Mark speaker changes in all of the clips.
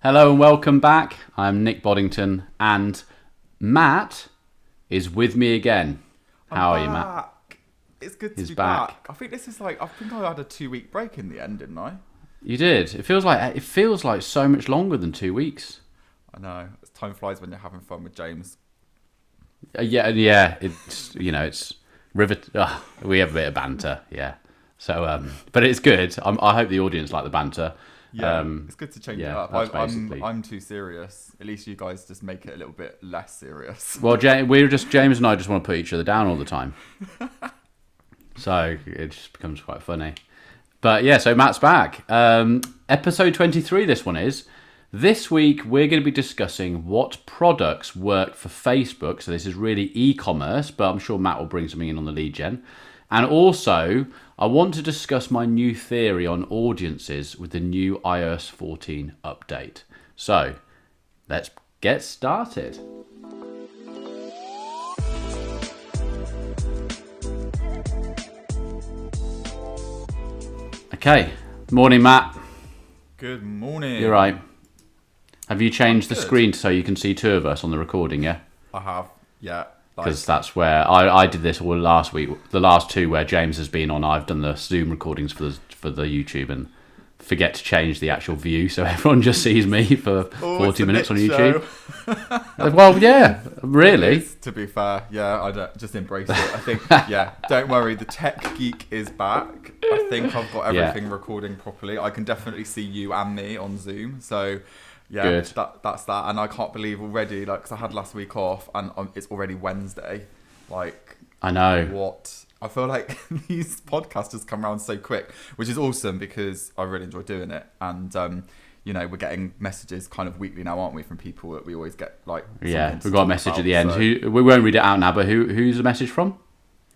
Speaker 1: Hello and welcome back. I'm Nick Boddington and Matt is with me again. How are you, Matt?
Speaker 2: It's good to
Speaker 1: He's
Speaker 2: be
Speaker 1: back.
Speaker 2: back. I think I had a 2-week break in the end, didn't I?
Speaker 1: You did. It feels like so much longer than 2 weeks.
Speaker 2: I know. Time flies when you're having fun with James.
Speaker 1: Yeah. It's rivet. We have a bit of banter, yeah. So, but it's good. I hope the audience like the banter.
Speaker 2: Yeah, it's good to change it up. I'm too serious. At least you guys just make it a little bit less serious.
Speaker 1: Well, James and I just want to put each other down all the time. So it just becomes quite funny. But yeah, so Matt's back. Episode 23, this one is. This week, we're going to be discussing what products work for Facebook. So this is really e-commerce, but I'm sure Matt will bring something in on the lead gen. And also, I want to discuss my new theory on audiences with the new iOS14 update. So let's get started. Okay, morning, Matt.
Speaker 2: Good morning.
Speaker 1: You're right. Have you changed the screen so you can see two of us on the recording, yeah?
Speaker 2: I have, yeah.
Speaker 1: Because that's where I did this all last week. The last two where James has been on, I've done the Zoom recordings for the YouTube and forget to change the actual view, so everyone just sees me for 40 minutes on YouTube. Well, yeah, really.
Speaker 2: To be fair, yeah, I don't just embrace it. I think, yeah, don't worry. The tech geek is back. I think I've got everything recording properly. I can definitely see you and me on Zoom. So. Yeah,
Speaker 1: good.
Speaker 2: That's that, and I can't believe already. Because I had last week off, and it's already Wednesday.
Speaker 1: I know
Speaker 2: what I feel like these podcasts just come around so quick, which is awesome because I really enjoy doing it. And we're getting messages kind of weekly now, aren't we, from people that we always get
Speaker 1: Yeah, we've got a message at the end. So. We won't read it out now, but who's the message from?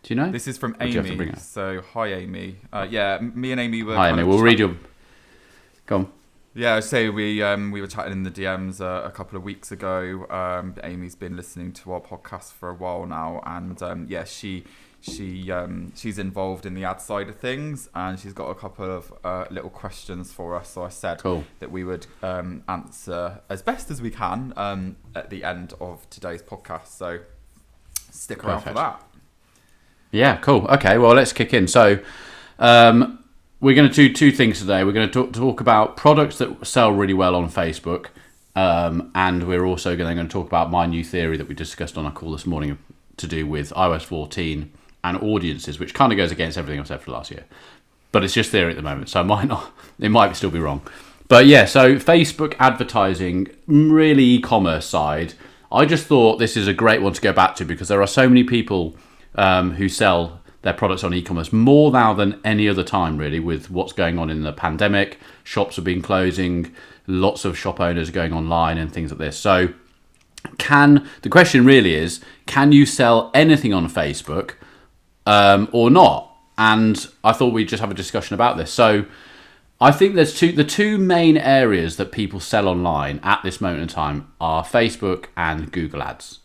Speaker 1: Do you know?
Speaker 2: This is from Amy. So hi, Amy. Me and Amy were.
Speaker 1: Hi, Amy. We'll read your. Go on.
Speaker 2: Yeah, so we were chatting in the DMs a couple of weeks ago. Amy's been listening to our podcast for a while now, and she's involved in the ad side of things, and she's got a couple of little questions for us. So I said that we would answer as best as we can at the end of today's podcast. So stick around for that. Yeah,
Speaker 1: cool. Okay, well, let's kick in. So. We're going to do two things today. We're going to talk about products that sell really well on Facebook, and we're also going to talk about my new theory that we discussed on our call this morning to do with iOS 14 and audiences, which kind of goes against everything I've said for last year. But it's just theory at the moment, so it might still be wrong. But yeah, so Facebook advertising, really e-commerce side, I just thought this is a great one to go back to because there are so many people who sell their products on e-commerce more now than any other time, really, with what's going on in the pandemic. Shops have been closing, lots of shop owners are going online and things like this. So the question really is, can you sell anything on Facebook or not? And I thought we'd just have a discussion about this. So I think the two main areas that people sell online at this moment in time are Facebook and Google Ads.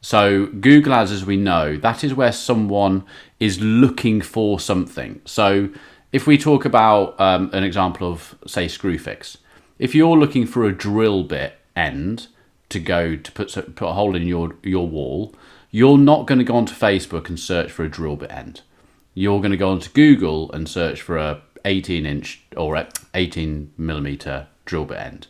Speaker 1: So Google Ads, as we know, that is where someone is looking for something. So if we talk about an example of, say, Screwfix, if you're looking for a drill bit end to put a hole in your wall, you're not going to go onto Facebook and search for a drill bit end. You're going to go onto Google and search for a 18-inch or 18mm drill bit end.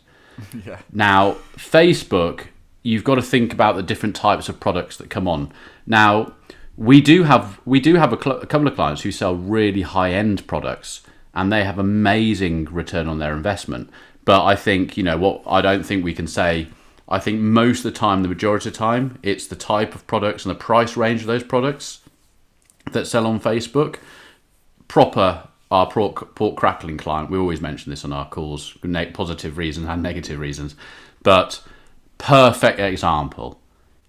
Speaker 2: Yeah. Now,
Speaker 1: Facebook, you've got to think about the different types of products that come on. Now, we do have a couple of clients who sell really high-end products, and they have amazing return on their investment. But I think, I don't think we can say, I think most of the time, the majority of the time, it's the type of products and the price range of those products that sell on Facebook. Our pork crackling client, we always mention this on our calls, positive reasons and negative reasons, but perfect example.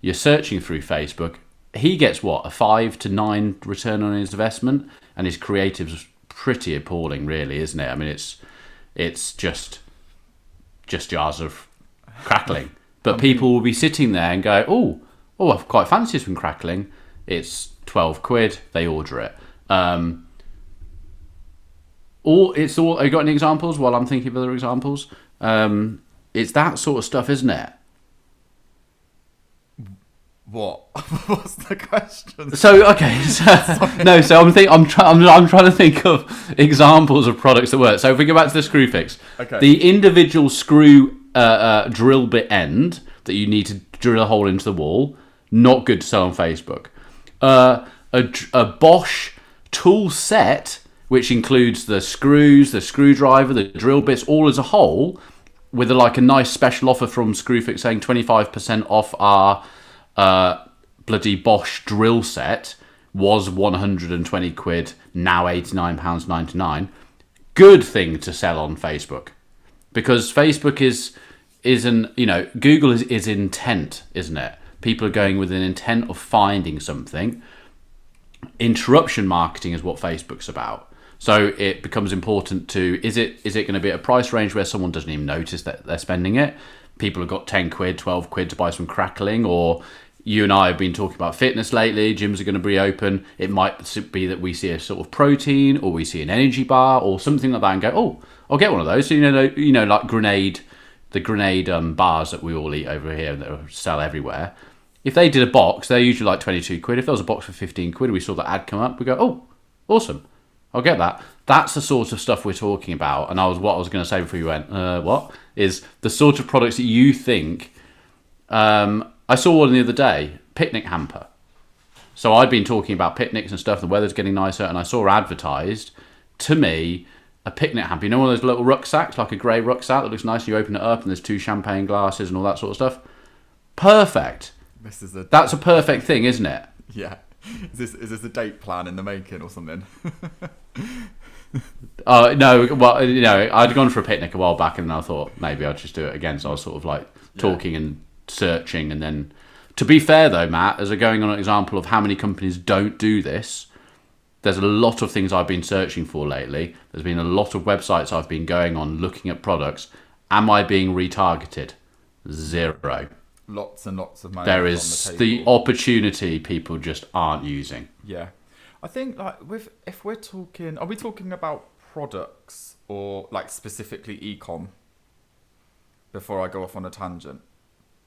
Speaker 1: You're searching through Facebook. He gets a 5 to 9 return on his investment, and his creative's pretty appalling, really, isn't it? I mean, it's just jars of crackling. But people will be sitting there and go, oh, I quite fancy this one crackling. It's £12. They order it. Have you got any examples while I'm thinking of other examples? It's that sort of stuff, isn't it?
Speaker 2: What? What's the question?
Speaker 1: So okay, I'm trying to think of examples of products that work. So if we go back to the screw fix, the individual screw drill bit end that you need to drill a hole into the wall, not good to sell on Facebook. A Bosch tool set, which includes the screws, the screwdriver, the drill bits, all as a whole, with a nice special offer from Screwfix saying 25% off our bloody Bosch drill set, was 120 quid, now £89.99. Good thing to sell on Facebook, because Facebook isn't, Google is intent, isn't it? People are going with an intent of finding something. Interruption marketing is what Facebook's about. So it becomes important to, is it going to be at a price range where someone doesn't even notice that they're spending it? People have got 10 quid, 12 quid to buy some crackling, or you and I have been talking about fitness lately, gyms are going to be open. It might be that we see a sort of protein, or we see an energy bar or something like that and go, oh, I'll get one of those. So, like the grenade bars that we all eat over here that sell everywhere. If they did a box, they're usually like 22 quid. If there was a box for 15 quid, we saw that ad come up, we go, oh, awesome, I'll get that. That's the sort of stuff we're talking about. And what I was going to say before you went, what? Is the sort of products that you think... I saw one the other day, picnic hamper. So I'd been talking about picnics and stuff, the weather's getting nicer, and I saw advertised, to me, a picnic hamper. You know one of those little rucksacks, like a grey rucksack that looks nice, you open it up and there's 2 champagne glasses and all that sort of stuff? Perfect. That's a perfect thing, isn't it?
Speaker 2: Yeah. Is this a date plan in the making or something?
Speaker 1: No, well, I'd gone for a picnic a while back and then I thought maybe I'd just do it again. So I was sort of talking and searching, and then, to be fair though, Matt, as a going on an example of how many companies don't do this, there's a lot of things I've been searching for lately. There's been a lot of websites I've been going on looking at products. Am I being retargeted? 0.
Speaker 2: Lots and lots of money.
Speaker 1: There is the opportunity people just aren't using.
Speaker 2: Yeah. I think if we're talking, are we talking about products or specifically e-com? Before I go off on a tangent.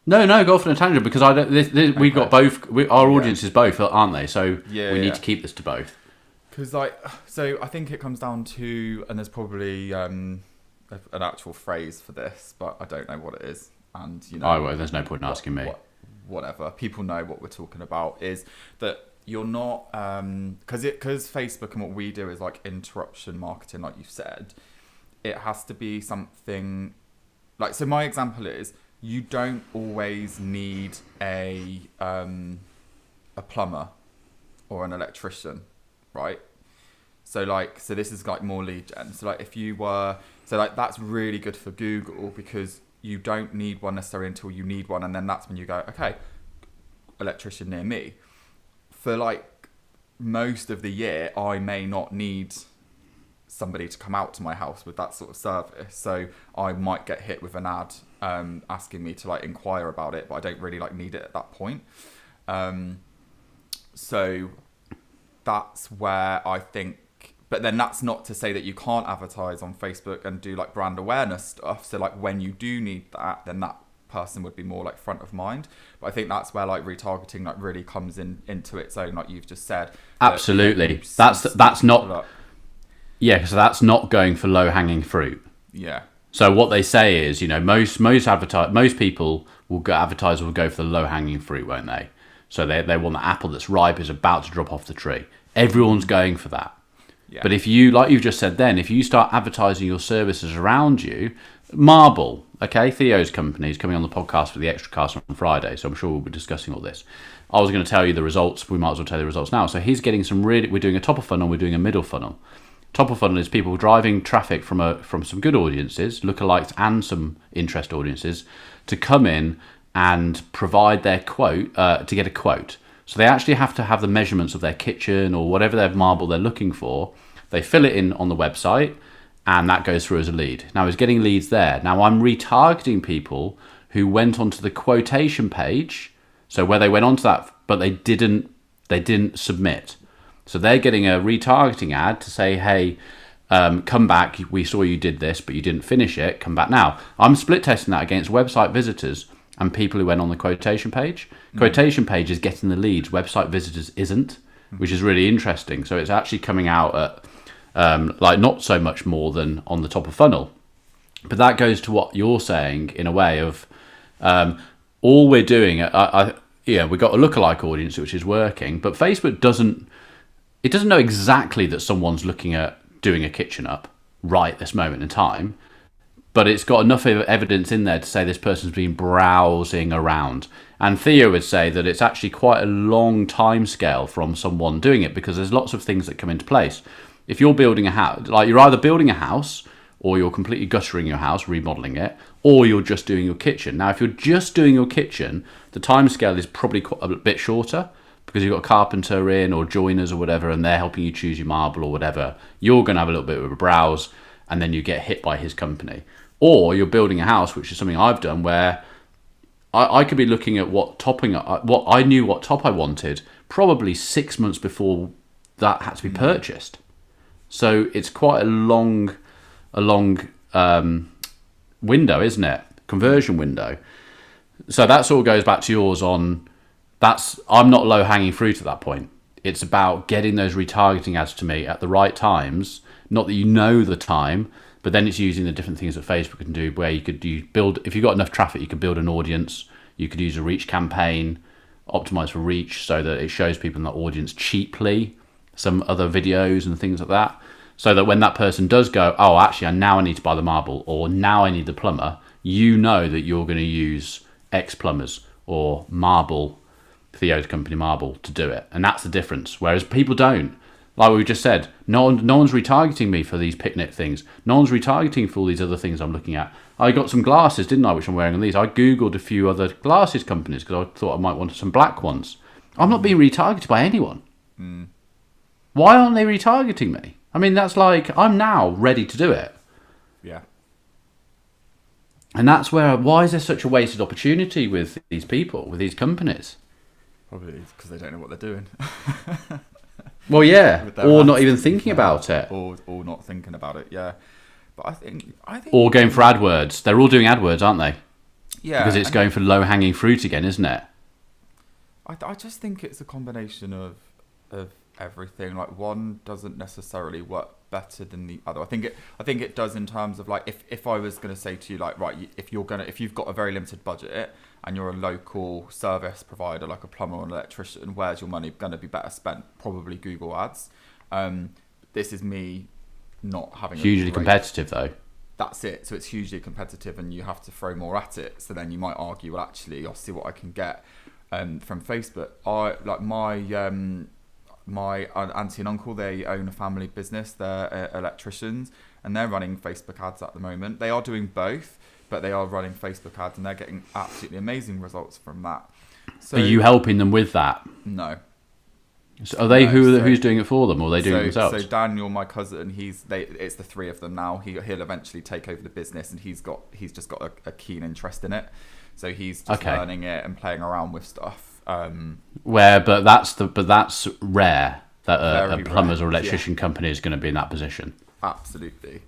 Speaker 1: No, go off on a tangent, because I don't. We've got both. Our audience is both, aren't they? So we need to keep this to both.
Speaker 2: Because so I think it comes down to, and there's probably an actual phrase for this, but I don't know what it is. And
Speaker 1: well, there's no point in asking me.
Speaker 2: Whatever, people know what we're talking about. Is that you're not because Facebook and what we do is interruption marketing, like you said. It has to be something so. My example is, you don't always need a plumber or an electrician, right? So this is more lead gen. So if you were, that's really good for Google, because you don't need one necessarily until you need one, and then that's when you go, okay, electrician near me. For most of the year, I may not need somebody to come out to my house with that sort of service, so I might get hit with an ad asking me to inquire about it, but I don't really need it at that point. So that's where I think, but then that's not to say that you can't advertise on Facebook and do brand awareness stuff. So when you do need that, then that person would be more front of mind. But I think that's where retargeting really comes into its own, like you've just said.
Speaker 1: Absolutely. That's not. Yeah, so that's not going for low hanging fruit.
Speaker 2: Yeah.
Speaker 1: So what they say is, most people advertisers will go for the low hanging fruit, won't they? So they want the apple that's ripe, is about to drop off the tree. Everyone's going for that. Yeah. But if you, like you've just said then, if you start advertising your services around you, Marble, okay, Theo's company is coming on the podcast for the extra cast on Friday, so I'm sure we'll be discussing all this. I was going to tell you the results. We might as well tell you the results now. So he's getting we're doing a top of funnel, we're doing a middle funnel. Top of funnel is people driving traffic from some good audiences, lookalikes and some interest audiences, to come in and provide their quote, to get a quote. So they actually have to have the measurements of their kitchen or whatever their marble they're looking for. They fill it in on the website, and that goes through as a lead. Now he's getting leads there. Now I'm retargeting people who went onto the quotation page, so where they went onto that, but they didn't submit. So they're getting a retargeting ad to say, hey, come back, we saw you did this, but you didn't finish it, come back now. I'm split testing that against website visitors and people who went on the quotation page. Quotation page is getting the leads, website visitors isn't, which is really interesting. So it's actually coming out at like not so much more than on the top of funnel. But that goes to what you're saying in a way of all we're doing, we've got a lookalike audience, which is working, but Facebook doesn't know exactly that someone's looking at doing a kitchen up right this moment in time, but it's got enough evidence in there to say this person's been browsing around. And Theo would say that it's actually quite a long time scale from someone doing it, because there's lots of things that come into place. If you're building a house, like you're either building a house or you're completely guttering your house, remodeling it, or you're just doing your kitchen. Now, if you're just doing your kitchen, the time scale is probably a bit shorter, because you've got a carpenter in or joiners or whatever, and they're helping you choose your marble or whatever. You're going to have a little bit of a browse, and then you get hit by his company. Or you're building a house, which is something I've done, where I could be looking at what top I wanted probably 6 months before that had to be purchased. So it's quite a long window, isn't it? Conversion window. So that sort of goes back to yours on. I'm not low hanging fruit at that point. It's about getting those retargeting ads to me at the right times. Not that you know the time, but then it's using the different things that Facebook can do, where you build, if you've got enough traffic, you could build an audience. You could use a reach campaign, optimize for reach so that it shows people in that audience cheaply some other videos and things like that. So that when that person does go, oh, actually, I need to buy the marble, or now I need the plumber, you know that you're going to use X plumbers or Marble, Theo's company Marble, to do it. And that's the difference. Whereas people don't. Like we just said, no one's retargeting me for these picnic things. No one's retargeting for all these other things I'm looking at. I got some glasses, didn't I, which I'm wearing on these. I Googled a few other glasses companies because I thought I might want some black ones. I'm not being retargeted by anyone. Why aren't they retargeting me? I mean, that's like, I'm now ready to do it.
Speaker 2: Yeah.
Speaker 1: And that's why is there such a wasted opportunity with these people, with these companies?
Speaker 2: Probably because they don't know what they're doing.
Speaker 1: Well, yeah, or not even thinking about it.
Speaker 2: Or not thinking about it, yeah. But I think...
Speaker 1: Or going for AdWords. They're all doing AdWords, aren't they?
Speaker 2: Yeah.
Speaker 1: Because it's going for low-hanging fruit again, isn't it?
Speaker 2: I just think it's a combination of everything. Like, one doesn't necessarily work better than the other. I think it does in terms of, like, if I was going to say to you, like, right, if you've got a very limited budget and you're a local service provider like a plumber or an electrician, where's your money going to be better spent? Probably Google Ads. This is me not having
Speaker 1: hugely competitive though.
Speaker 2: That's it. So it's hugely competitive, and you have to throw more at it. So then you might argue, well, actually, I'll see what I can get from Facebook. My auntie and uncle, they own a family business. They're electricians, and they're running Facebook ads at the moment. They are doing both, but they are running Facebook ads, and they're getting absolutely amazing results from that. So,
Speaker 1: are you helping them with that?
Speaker 2: No.
Speaker 1: So are they who's doing it for them, or are they doing it themselves?
Speaker 2: So Daniel, my cousin, it's the three of them now. He'll eventually take over the business, and he's just got a keen interest in it. So he's just learning it and playing around with stuff.
Speaker 1: But that's rare that a plumbers or electrician company is going to be in that position.
Speaker 2: Absolutely,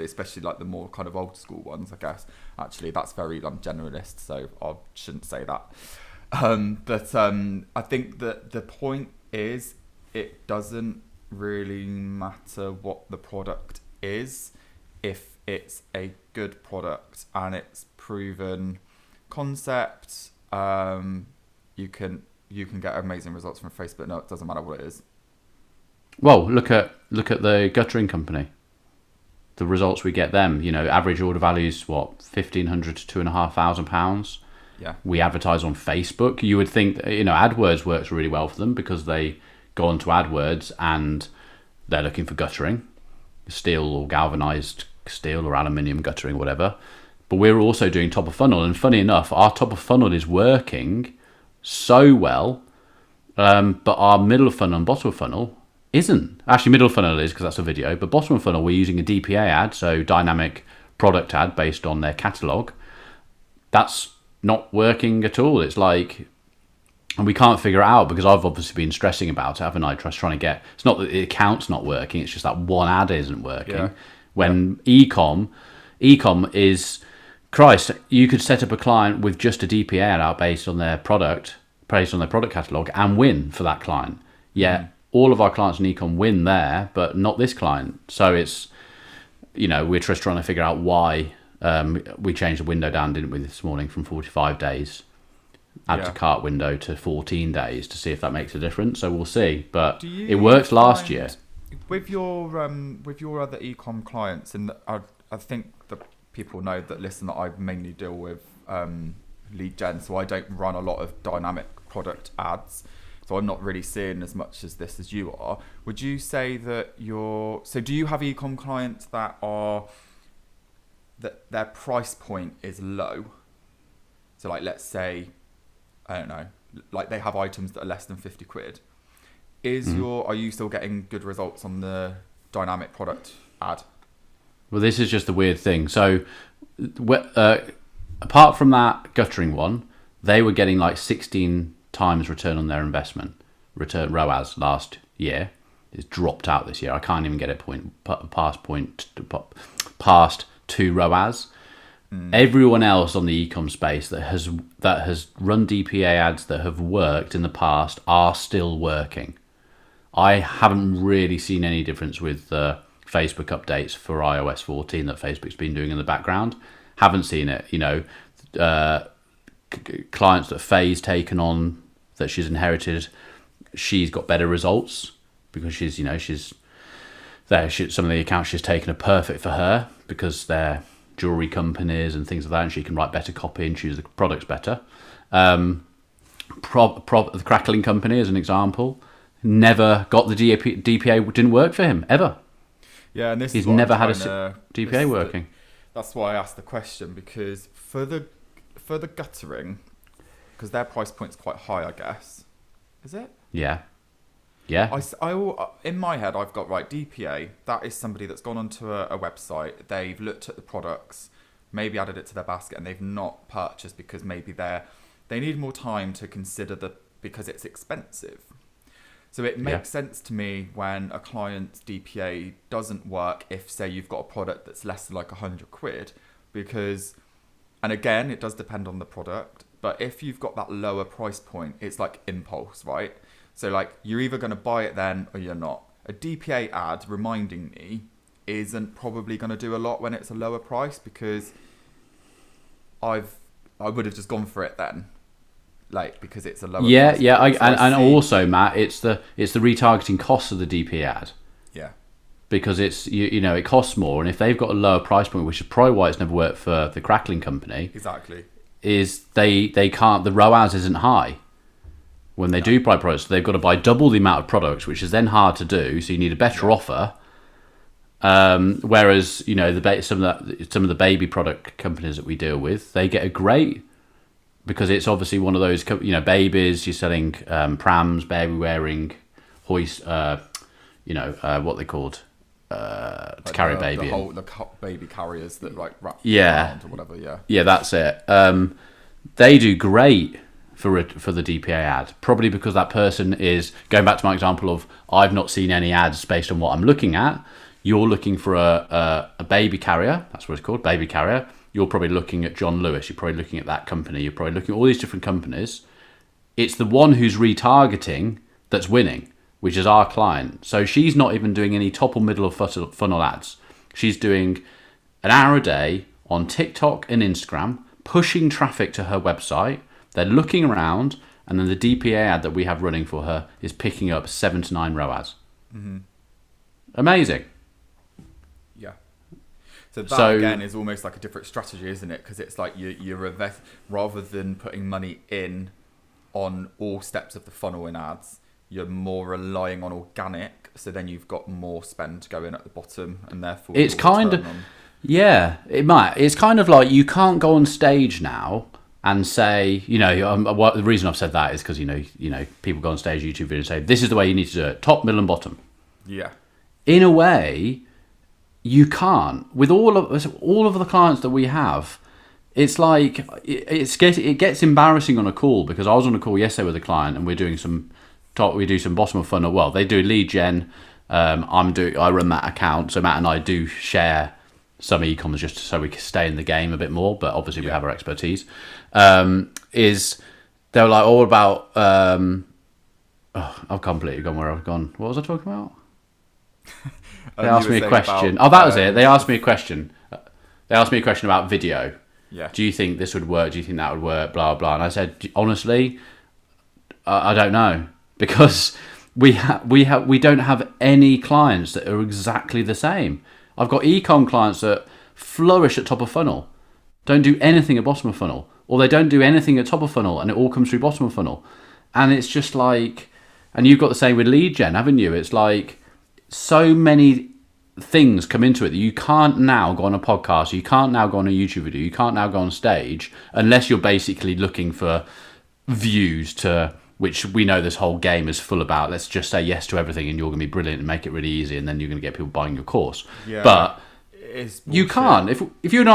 Speaker 2: especially like the more kind of old school ones, I guess. Actually, that's very generalist, so I shouldn't say that. But I think that the point is, it doesn't really matter what the product is if it's a good product and it's proven concept. You can get amazing results from Facebook. No, it doesn't matter what it is.
Speaker 1: Well, look at the guttering company. The results we get them, average order values, £1,500 to £2,500.
Speaker 2: Yeah.
Speaker 1: We advertise on Facebook. You would think, AdWords works really well for them because they go onto AdWords and they're looking for guttering, steel or galvanized steel or aluminium guttering, whatever. But we're also doing top of funnel, and funny enough, our top of funnel is working so well, but our middle of funnel and bottom of funnel isn't. Actually, middle of funnel is because that's a video, but bottom of funnel we're using a DPA ad, so dynamic product ad based on their catalog. That's not working at all. It's like And we can't figure it out because I've obviously been stressing about it, haven't I? Trying to get, it's not that the account's not working, it's just that one ad isn't working.
Speaker 2: Yeah.
Speaker 1: When ecom is, Christ, you could set up a client with just a DPA ad out based on their product catalog and win for that client. Yet all of our clients in ecom win there, but not this client. So it's, we're just trying to figure out why we changed the window down, didn't we, this morning from 45 days. Add to cart window to 14 days to see if that makes a difference. So we'll see. But it worked last year.
Speaker 2: With your other ecom clients, and I think that people know that listen, that I mainly deal with lead gen, so I don't run a lot of dynamic product ads. So I'm not really seeing as much as this as you are. Would you say that do you have ecom clients that their price point is low? So like, let's say, I don't know, like they have items that are less than 50 quid. Are you still getting good results on the dynamic product ad?
Speaker 1: Well, this is just the weird thing. So apart from that guttering one, they were getting like 16 times return on their investment, return ROAS last year. It's dropped out this year. I can't even get it past 2 ROAS. Everyone else on the ecom space that has run DPA ads that have worked in the past are still working. I haven't really seen any difference with Facebook updates for iOS14 that Facebook's been doing in the background. Haven't seen it. Clients that Faye's taken on, that she's inherited, she's got better results because she's some of the accounts she's taken are perfect for her because they're jewelry companies and things like that, and she can write better copy and choose the products better. The Crackling company, as an example, never got the DPA, didn't work for him ever.
Speaker 2: Yeah, and
Speaker 1: he's never had a DPA working.
Speaker 2: That's why I asked the question, because for the guttering, because their price point's quite high, I guess. Is it?
Speaker 1: Yeah.
Speaker 2: In my head, I've got, right, DPA, that is somebody that's gone onto a website, they've looked at the products, maybe added it to their basket, and they've not purchased because maybe they need more time to consider because it's expensive. So it makes sense to me when a client's DPA doesn't work if, say, you've got a product that's less than like 100 quid, because, and again, it does depend on the product, but if you've got that lower price point, it's like impulse, right? So like, you're either going to buy it then or you're not. A DPA ad reminding me isn't probably going to do a lot when it's a lower price, because I would have just gone for it then, like, because it's a lower price.
Speaker 1: And also, Matt, it's the retargeting costs of the DPA ad. Yeah. Because it's it costs more, and if they've got a lower price point, which is probably why it's never worked for the Crackling company.
Speaker 2: Exactly.
Speaker 1: Is they can't, the ROAS isn't high. When they do buy products, they've got to buy double the amount of products, which is then hard to do. So you need a better offer. Whereas some of the baby product companies that we deal with, they get a great, because it's obviously one of those babies. You're selling prams, baby wearing hoist, what they called to carry a baby.
Speaker 2: The baby carriers that like wrap around or whatever.
Speaker 1: Yeah, that's it. They do great for the DPA ad, probably because that person is, going back to my example of, I've not seen any ads based on what I'm looking at. You're looking for a baby carrier, that's what it's called, baby carrier. You're probably looking at John Lewis, you're probably looking at that company, you're probably looking at all these different companies. It's the one who's retargeting that's winning, which is our client. So she's not even doing any top or middle of funnel ads. She's doing an hour a day on TikTok and Instagram, pushing traffic to her website. They're looking around, and then the DPA ad that we have running for her is picking up 7 to 9 ROAS. Mm-hmm. Amazing.
Speaker 2: Yeah. So that again is almost like a different strategy, isn't it? Because it's like you're rather than putting money in on all steps of the funnel in ads, you're more relying on organic. So then you've got more spend going at the bottom, and therefore
Speaker 1: it's kind of It's kind of like you can't go on stage now and say, the reason I've said that is because, people go on stage, YouTube videos, and say, this is the way you need to do it, top, middle, and bottom.
Speaker 2: Yeah.
Speaker 1: In a way, you can't. With all of the clients that we have, it's like it gets embarrassing on a call, because I was on a call yesterday with a client and we do some bottom of funnel. Well, they do lead gen. I run that account, so Matt and I do share some e-commerce just so we can stay in the game a bit more. But obviously we have our expertise. Is they were like all about. I've completely gone where I've gone. What was I talking about? They asked me a question. That was it. They asked me a question. They asked me a question about video.
Speaker 2: Yeah.
Speaker 1: Do you think this would work? Do you think that would work? Blah blah. And I said, honestly, I don't know, because we don't have any clients that are exactly the same. I've got e-com clients that flourish at top of funnel, don't do anything at bottom of funnel, or they don't do anything at top of funnel, and it all comes through bottom of funnel. And it's just like, and you've got the same with lead gen, haven't you? It's like so many things come into it that you can't now go on a podcast, you can't now go on a YouTube video, you can't now go on stage, unless you're basically looking for views, to which we know this whole game is full about. Let's just say yes to everything and you're going to be brilliant and make it really easy, and then you're going to get people buying your course. Yeah, but you can't. If you and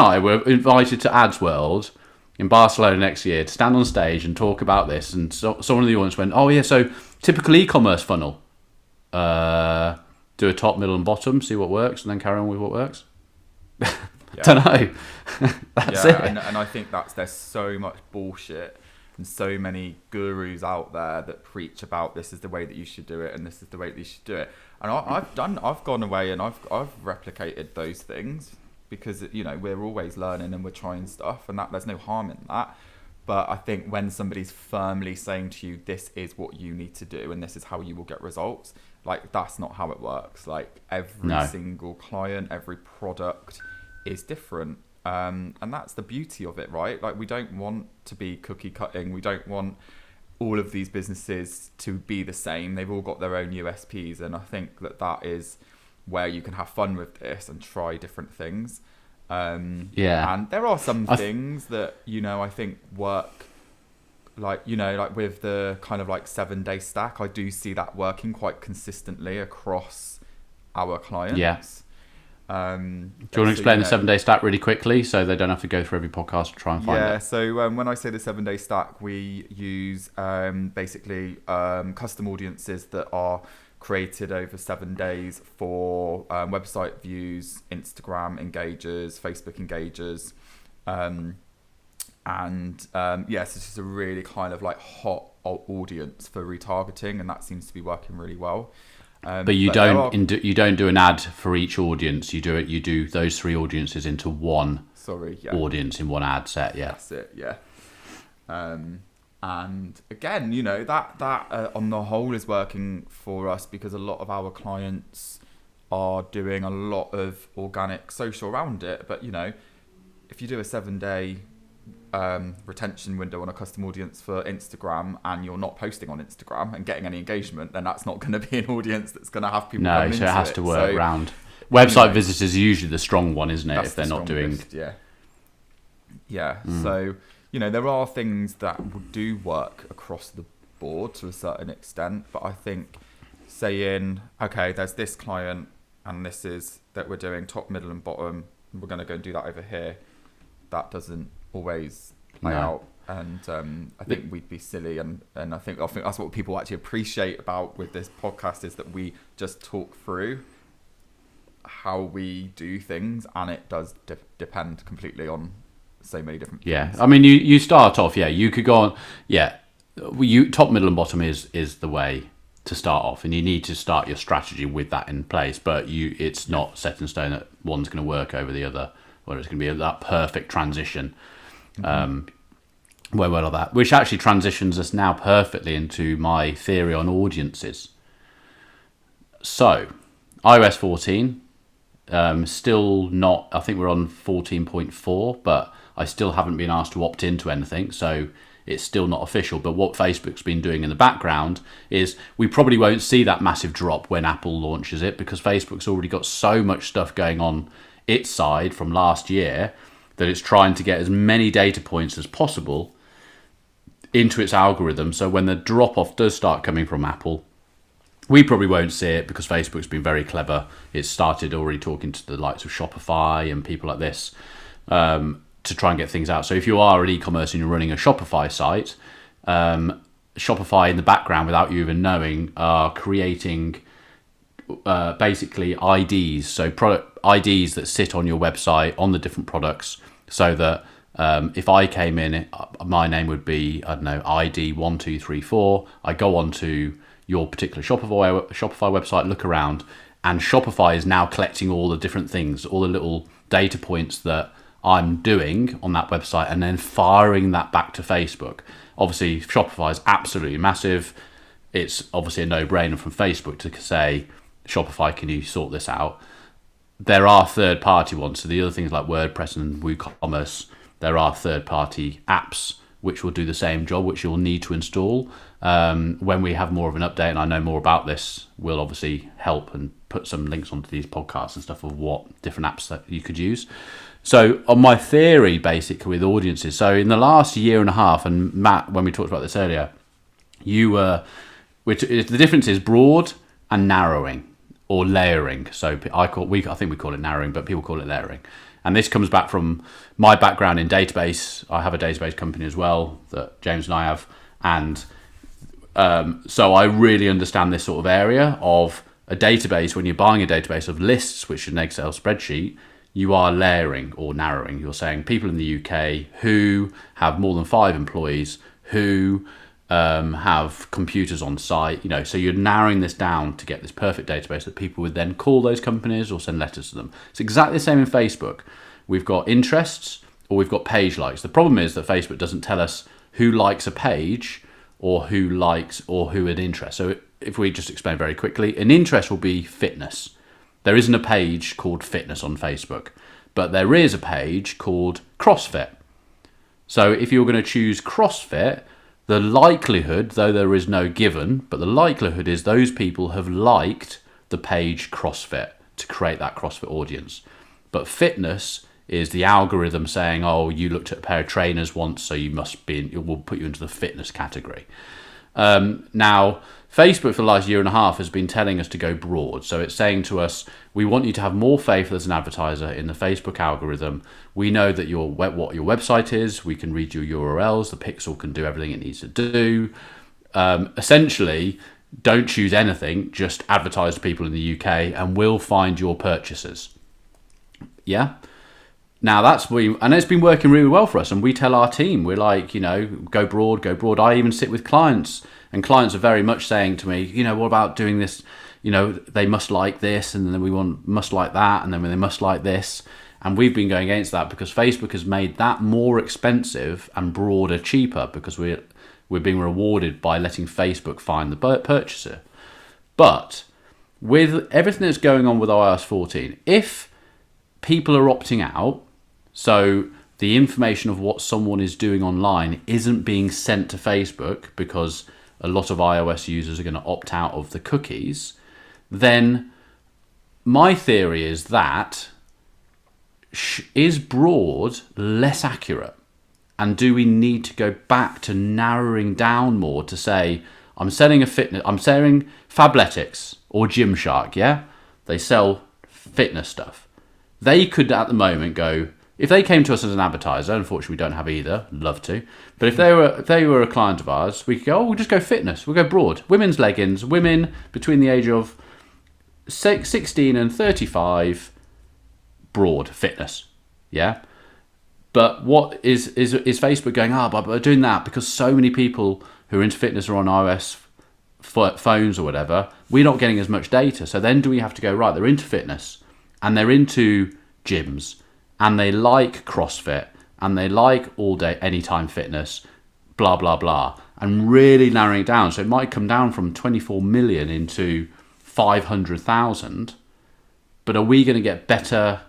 Speaker 1: I were invited to Ads World in Barcelona next year to stand on stage and talk about this, and someone in the audience went, "Oh yeah, so typical e-commerce funnel. Do a top, middle, and bottom, see what works, and then carry on with what works." Don't know. That's it.
Speaker 2: And I think there's so much bullshit and so many gurus out there that preach about this is the way that you should do it and this is the way that you should do it. And I've gone away and I've replicated those things, because we're always learning and we're trying stuff, and that there's no harm in that. But I think when somebody's firmly saying to you, this is what you need to do and this is how you will get results, like, that's not how it works. Like, every single client, every product is different. And that's the beauty of it, right? Like, we don't want to be cookie cutting. We don't want all of these businesses to be the same. They've all got their own USPs. And I think that is where you can have fun with this and try different things. And there are some things that, I think work, like with the kind of like 7-day stack. I do see that working quite consistently across our clients.
Speaker 1: Yeah. Do you want to explain the 7-day stack really quickly so they don't have to go through every podcast to try and find it?
Speaker 2: Yeah, so when I say the 7-day stack, we use basically custom audiences that are created over 7 days for website views, Instagram engagers, Facebook engagers. So it's just a really kind of like hot audience for retargeting, and that seems to be working really well.
Speaker 1: But you don't do an ad for each audience. You do those 3 audiences into one audience in one ad set. Yeah,
Speaker 2: that's it. Yeah. And again, that on the whole is working for us, because a lot of our clients are doing a lot of organic social around it. But if you do a 7-day retention window on a custom audience for Instagram and you're not posting on Instagram and getting any engagement, then that's not going to be an audience that's going to have people come into it. No, so
Speaker 1: it has to work around. Website visitors are usually the strong one, isn't it, if they're not doing...
Speaker 2: Yeah. So, there are things that do work across the board to a certain extent, but I think saying, okay, there's this client and this is that we're doing top, middle and bottom, and we're going to go and do that over here, that doesn't always play out. And I think we'd be silly, and I think that's what people actually appreciate about with this podcast, is that we just talk through how we do things, and it does depend completely on so many different things.
Speaker 1: Yeah, I mean, you start off, you could go on, top, middle and bottom is the way to start off, and you need to start your strategy with that in place, but it's not set in stone that one's going to work over the other, or it's going to be that perfect transition. Which actually transitions us now perfectly into my theory on audiences. So, iOS 14, still not, I think we're on 14.4, but I still haven't been asked to opt into anything, so it's still not official. But what Facebook's been doing in the background is we probably won't see that massive drop when Apple launches it, because Facebook's already got so much stuff going on its side from last year that it's trying to get as many data points as possible into its algorithm. So when the drop-off does start coming from Apple, we probably won't see it, because Facebook's been very clever. It's started already talking to the likes of Shopify and people like this. to try and get things out. So if you are an e-commerce and you're running a Shopify site, Shopify in the background, without you even knowing, are creating basically IDs, so product IDs that sit on your website on the different products, so that if I came in, my name would be, I don't know, ID 1234. I go onto your particular Shopify website, look around, and Shopify is now collecting all the different things, all the little data points that I'm doing on that website, and then firing that back to Facebook. Obviously, Shopify is absolutely massive. It's obviously a no-brainer from Facebook to say, Shopify, can you sort this out? There are third-party ones. So the other things like WordPress and WooCommerce, there are third-party apps which will do the same job, which you'll need to install. When we have more of an update and I know more about this, we'll obviously help and put some links onto these podcasts and stuff of what different apps that you could use. So on my theory, basically, with audiences, so in the last year and a half, and Matt, when we talked about this earlier, the difference is broad and narrowing, or layering. So I think we call it narrowing, but people call it layering. And this comes back from my background in database. I have a database company as well that James and I have. And so I really understand this sort of area of a database. When you're buying a database of lists, which is an Excel spreadsheet, you are layering or narrowing. You're saying people in the UK who have more than 5 employees, who have computers on site, so you're narrowing this down to get this perfect database that people would then call those companies or send letters to them. It's exactly the same in Facebook. We've got interests or we've got page likes. The problem is that Facebook doesn't tell us who likes a page or who likes or who an interest. So if we just explain very quickly, an interest will be fitness. There isn't a page called fitness on Facebook, but there is a page called CrossFit. So if you're going to choose CrossFit, the likelihood, though there is no given, but the likelihood is those people have liked the page CrossFit to create that CrossFit audience. But fitness is the algorithm saying, oh, you looked at a pair of trainers once, so you must be it will put you into the fitness category. Now, Facebook for the last year and a half has been telling us to go broad. So it's saying to us, we want you to have more faith as an advertiser in the Facebook algorithm. We know that what your website is. We can read your URLs. The pixel can do everything it needs to do. Essentially, don't choose anything. Just advertise to people in the UK and we'll find your purchases. Yeah? Now and it's been working really well for us. And we tell our team, we're like, go broad, go broad. I even sit with clients, and clients are very much saying to me, what about doing this? They must like this, and then must like that, and then they must like this. And we've been going against that because Facebook has made that more expensive and broader cheaper because we're being rewarded by letting Facebook find the purchaser. But with everything that's going on with iOS14, if people are opting out, so the information of what someone is doing online isn't being sent to Facebook because a lot of iOS users are going to opt out of the cookies, then my theory is that is broad less accurate? And do we need to go back to narrowing down more to say, I'm selling Fabletics or Gymshark, yeah? They sell fitness stuff. They could at the moment go, if they came to us as an advertiser, unfortunately we don't have either, love to, but if they were a client of ours, we could go, we'll just go fitness, we'll go broad. Women's leggings, women between the age of 16 and 35, broad fitness, yeah? But what is Facebook going, but we're doing that because so many people who are into fitness are on iOS phones or whatever, we're not getting as much data. So then do we have to go, right, they're into fitness and they're into gyms and they like CrossFit and they like all day, anytime fitness, blah, blah, blah, and really narrowing it down. So it might come down from 24 million into 500,000, but are we going to get better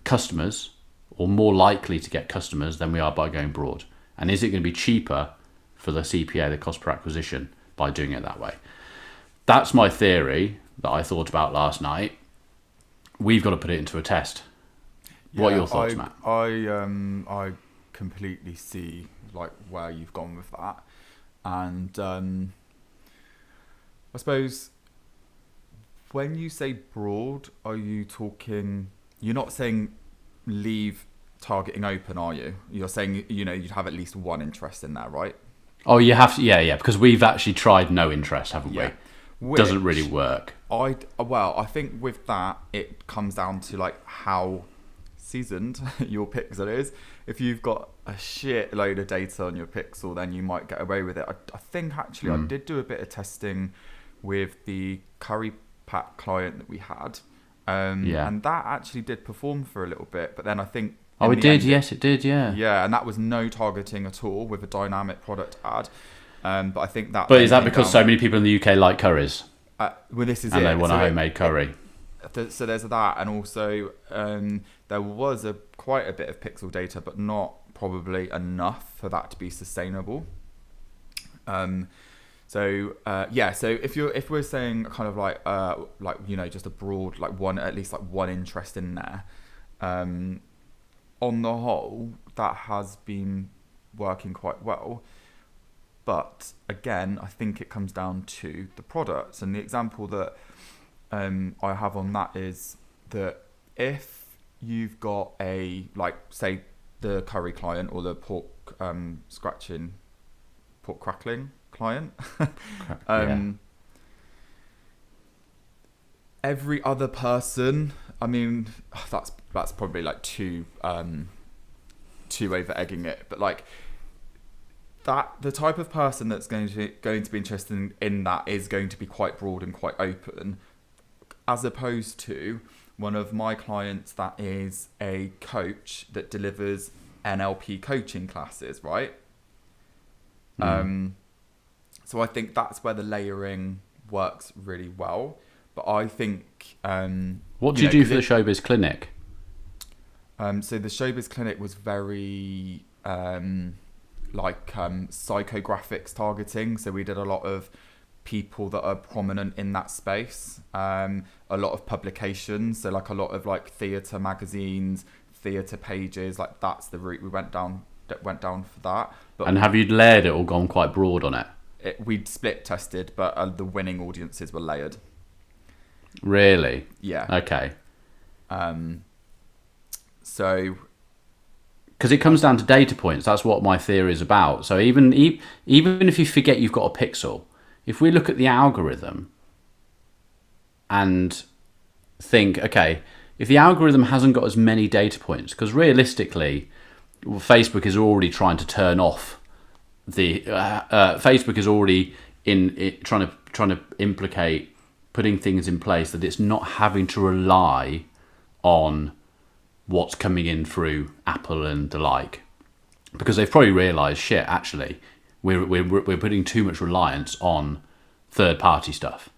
Speaker 1: customers or more likely to get customers than we are by going broad? And is it going to be cheaper for the CPA, the cost per acquisition, by doing it that way? That's my theory that I thought about last night. We've got to put it into a test. What are your thoughts, Matt?
Speaker 2: I completely see where you've gone with that, and I suppose when you say broad, are you talking? You're not saying leave targeting open, are you? You're saying, you know, you'd have at least one interest in there, right?
Speaker 1: Oh, you have to, yeah, because we've actually tried no interest, haven't we?
Speaker 2: Which
Speaker 1: doesn't really work.
Speaker 2: I think with that, it comes down to like how seasoned your pixel is. If you've got a shit load of data on your pixel, then you might get away with it. I think actually I did do a bit of testing with the Curry Pack client that we had. And that actually did perform for a little bit, but then I think...
Speaker 1: Oh, it did? Yes, it did, yeah.
Speaker 2: Yeah, and that was no targeting at all with a dynamic product ad. But I think that...
Speaker 1: But is that because so many people in the UK like curries?
Speaker 2: Well, this is
Speaker 1: and they want a homemade curry.
Speaker 2: So there's that, and also there was quite a bit of pixel data, but not probably enough for that to be sustainable. So if we're saying kind of like you know, just a broad like at least one interest in there, on the whole that has been working quite well. But again, I think it comes down to the products, and the example that I have on that is that if you've got a, like, say the curry client or the pork crackling client, every other person, I mean, that's probably like too over egging it, but like that the type of person that's going to be interested in that is going to be quite broad and quite open, as opposed to one of my clients that is a coach that delivers NLP coaching classes, right? So I think that's where the layering works really well. But I think...
Speaker 1: what do you do for the Showbiz Clinic?
Speaker 2: So the Showbiz Clinic was very psychographics targeting. So we did a lot of people that are prominent in that space. A lot of publications. So like a lot of like theatre magazines, theatre pages. Like that's the route we went down for that. But
Speaker 1: and have you layered it or gone quite broad on it?
Speaker 2: We'd split tested, but the winning audiences were layered.
Speaker 1: Really?
Speaker 2: Yeah.
Speaker 1: Okay.
Speaker 2: So,
Speaker 1: because it comes down to data points. That's what my theory is about. So even if you forget you've got a pixel, if we look at the algorithm and think, okay, if the algorithm hasn't got as many data points, because realistically, Facebook is already trying to turn off the Facebook is already trying to implicate putting things in place that it's not having to rely on what's coming in through Apple and the like, because they've probably realised, shit, actually we're putting too much reliance on third party stuff.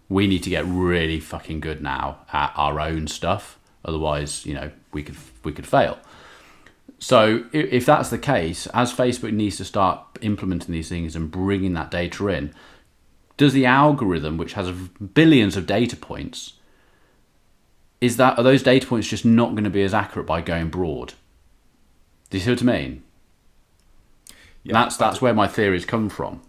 Speaker 1: We need to get really fucking good now at our own stuff, otherwise, you know, we could fail. So if that's the case, as Facebook needs to start implementing these things and bringing that data in, does the algorithm, which has billions of data points, are those data points just not going to be as accurate by going broad? Do you see what I mean? Yeah, that's where my theories come from.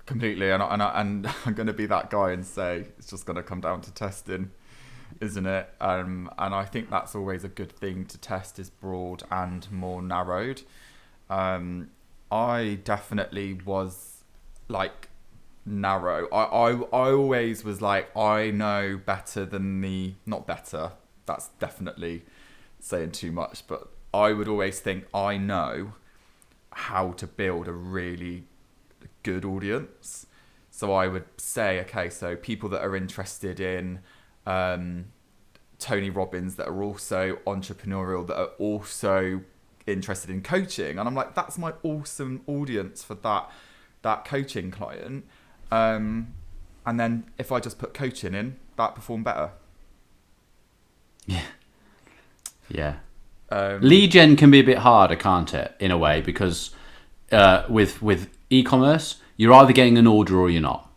Speaker 2: Completely, and I'm going to be that guy and say it's just going to come down to testing, isn't it? And I think that's always a good thing to test, is broad and more narrowed. I definitely was like narrow. I always was like, I know better than not better. That's definitely saying too much, but I would always think I know how to build a really good audience. So I would say, okay, so people that are interested in Tony Robbins, that are also entrepreneurial, that are also interested in coaching, and I'm like, that's my awesome audience for that coaching client. And then if I just put coaching in, that performed better.
Speaker 1: Yeah. Lead gen can be a bit harder, can't it, in a way, because with e-commerce, you're either getting an order or you're not.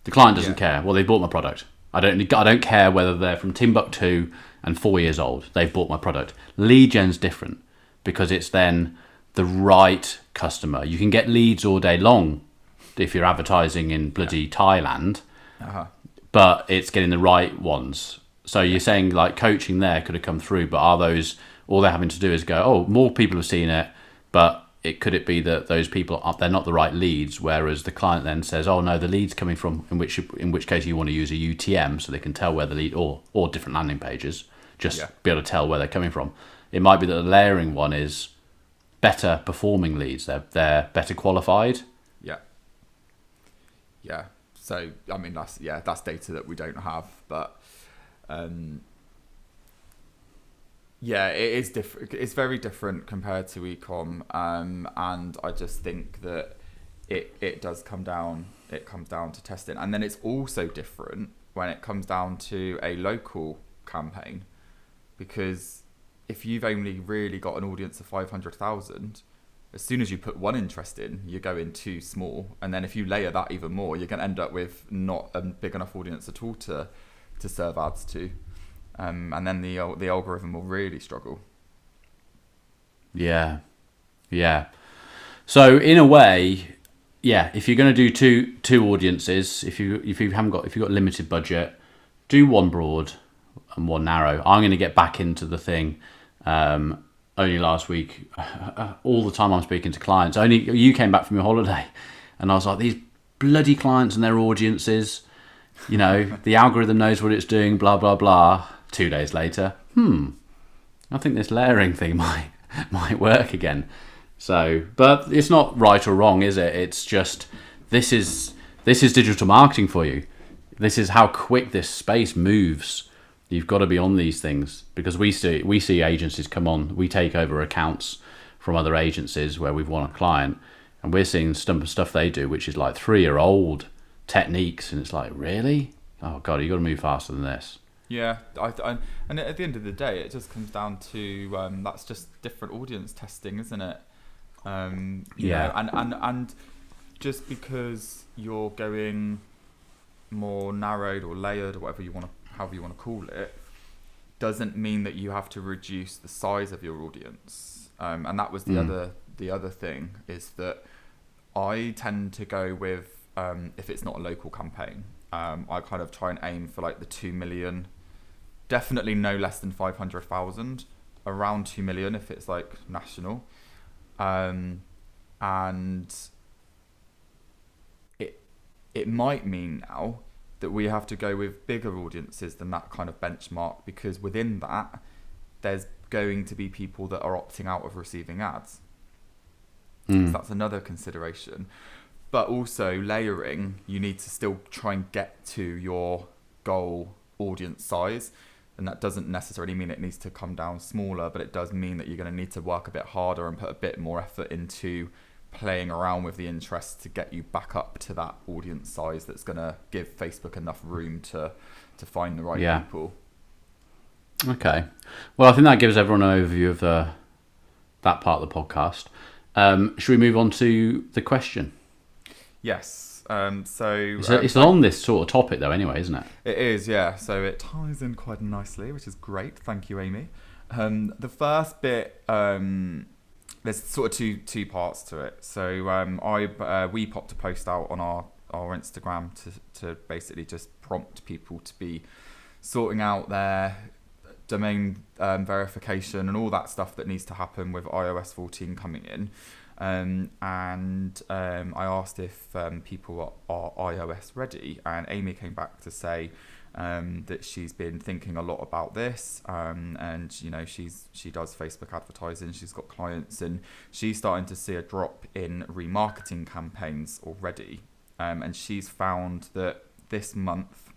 Speaker 1: The client doesn't care. Well, they bought my product. I don't care whether they're from Timbuktu and 4 years old. They've bought my product. Lead gen's different, because it's then the right customer. You can get leads all day long if you're advertising in bloody Thailand, but it's getting the right ones. So you're saying like coaching there could have come through, but are those all they're having to do is go, oh, more people have seen it, but could it be that those people they're not the right leads, whereas the client then says, oh no, the lead's coming from, in which case you want to use a UTM so they can tell where the lead, or different landing pages, just be able to tell where they're coming from. It might be that the layering one is better performing leads, they're better qualified.
Speaker 2: Yeah. So I mean that's data that we don't have, but it is different. It's very different compared to e-com, and I just think that it does come down. It comes down to testing, and then it's also different when it comes down to a local campaign, because if you've only really got an audience of 500,000, as soon as you put one interest in, you're going too small, and then if you layer that even more, you're going to end up with not a big enough audience at all to serve ads to. And then the algorithm will really struggle. Yeah.
Speaker 1: So in a way, if you're going to do two audiences, if you've got limited budget, do one broad and one narrow. I'm going to get back into the thing. Only last week, all the time I'm speaking to clients. Only you came back from your holiday, and I was like, these bloody clients and their audiences. The algorithm knows what it's doing. Blah blah blah. 2 days later, I think this layering thing might work again. So, but it's not right or wrong, is it? It's just this is digital marketing for you. This is how quick this space moves. You've got to be on these things, because we see agencies come on. We take over accounts from other agencies where we've won a client, and we're seeing stuff they do, which is like 3-year-old techniques, and it's like, really? Oh God, you got to move faster than this.
Speaker 2: Yeah, and at the end of the day, it just comes down to that's just different audience testing, isn't it? And just because you're going more narrowed or layered or however you want to call it, doesn't mean that you have to reduce the size of your audience. And that was the other thing, is that I tend to go with if it's not a local campaign, I kind of try and aim for like the 2 million. Definitely no less than 500,000, around 2 million if it's like national. And it might mean now that we have to go with bigger audiences than that kind of benchmark, because within that, there's going to be people that are opting out of receiving ads. So that's another consideration. But also layering, you need to still try and get to your goal audience size. And that doesn't necessarily mean it needs to come down smaller, but it does mean that you're going to need to work a bit harder and put a bit more effort into playing around with the interest to get you back up to that audience size that's going to give Facebook enough room to find the right people.
Speaker 1: Okay. Well, I think that gives everyone an overview of that part of the podcast. Should we move on to the question?
Speaker 2: Yes.
Speaker 1: It's on this sort of topic though anyway, isn't it?
Speaker 2: It is, yeah. So it ties in quite nicely, which is great. Thank you, Amy. The first bit, there's sort of two parts to it. So we popped a post out on our Instagram to basically just prompt people to be sorting out their domain verification and all that stuff that needs to happen with iOS14 coming in. And I asked if people are iOS ready, and Amy came back to say that she's been thinking a lot about this, and she does Facebook advertising, she's got clients, and she's starting to see a drop in remarketing campaigns already, and she's found that this month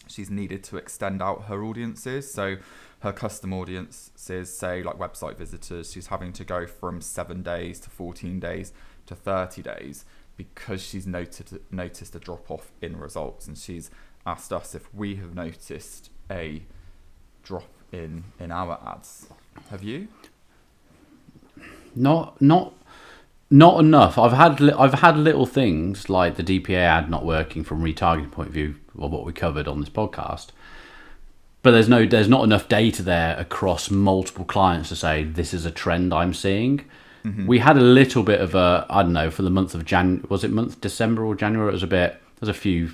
Speaker 2: she's needed to extend out her audiences. So her custom audiences, say like website visitors, she's having to go from 7 days to 14 days to 30 days because she's noticed a drop off in results. And she's asked us if we have noticed a drop in our ads. Have you?
Speaker 1: Not enough. I've had little things like the DPA ad not working from retargeting point of view, or what we covered on this podcast. But there's not enough data there across multiple clients to say this is a trend I'm seeing. Mm-hmm. We had a little bit of a, I don't know, for the month of December or January? There's a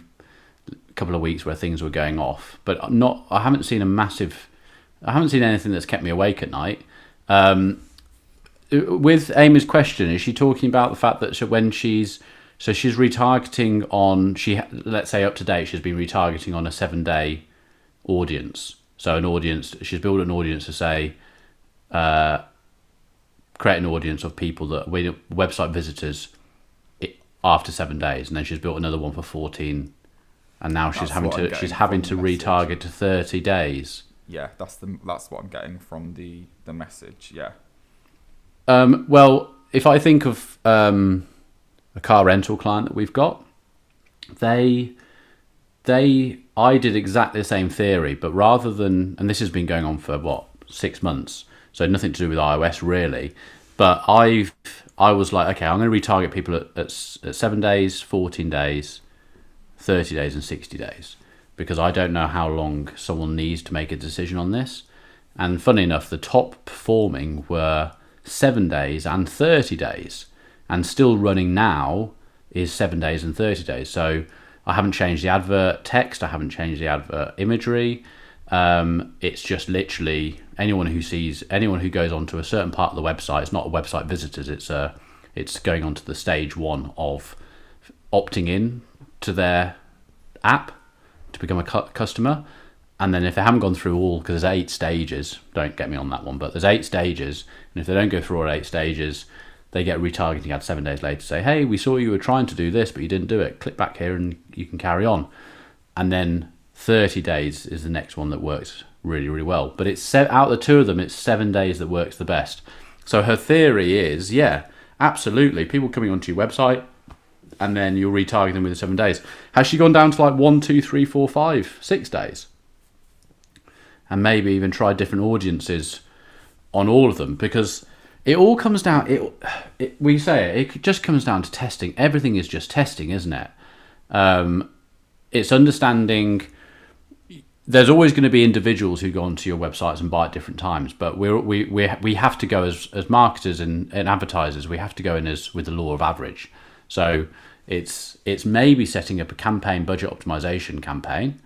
Speaker 1: couple of weeks where things were going off, but I haven't seen a massive I haven't seen anything that's kept me awake at night. With Amy's question, is she talking about the fact that when she's retargeting on, let's say up to date, she's been retargeting on a 7-day audience. So an audience, she's built an audience to say, create an audience of people that website visitors after 7 days, and then she's built another one for 14, and now she's having to retarget to 30 days.
Speaker 2: Yeah, that's what I'm getting from the message. Yeah.
Speaker 1: Well, if I think of a car rental client that we've got, I did exactly the same theory, but rather than, and this has been going on for 6 months, so nothing to do with iOS really, but I was like, okay, I'm going to retarget people at 7 days, 14 days, 30 days and 60 days, because I don't know how long someone needs to make a decision on this. And funny enough, the top performing were 7 days and 30 days, and still running now is 7 days and 30 days. So I haven't changed the advert text, I haven't changed the advert imagery. It's just literally anyone who goes onto a certain part of the website. It's not website visitors, it's going onto the stage 1 of opting in to their app to become a customer. And then if they haven't gone through all, because there's 8 stages, don't get me on that one, but there's 8 stages, and if they don't go through all 8 stages, they get retargeting ad 7 days later to say, hey, we saw you were trying to do this, but you didn't do it. Click back here and you can carry on. And then 30 days is the next one that works really, really well. But it's out of the two of them, it's 7 days that works the best. So her theory is, yeah, absolutely, people coming onto your website, and then you'll retarget them within 7 days. Has she gone down to like 1, 2, 3, 4, 5, 6 days? And maybe even try different audiences on all of them, because it all comes down, it just comes down to testing. Everything is just testing, isn't it? It's understanding. There's always going to be individuals who go onto your websites and buy at different times, but we have to go as marketers and advertisers. We have to go in with the law of average. So it's maybe setting up a campaign budget optimization campaign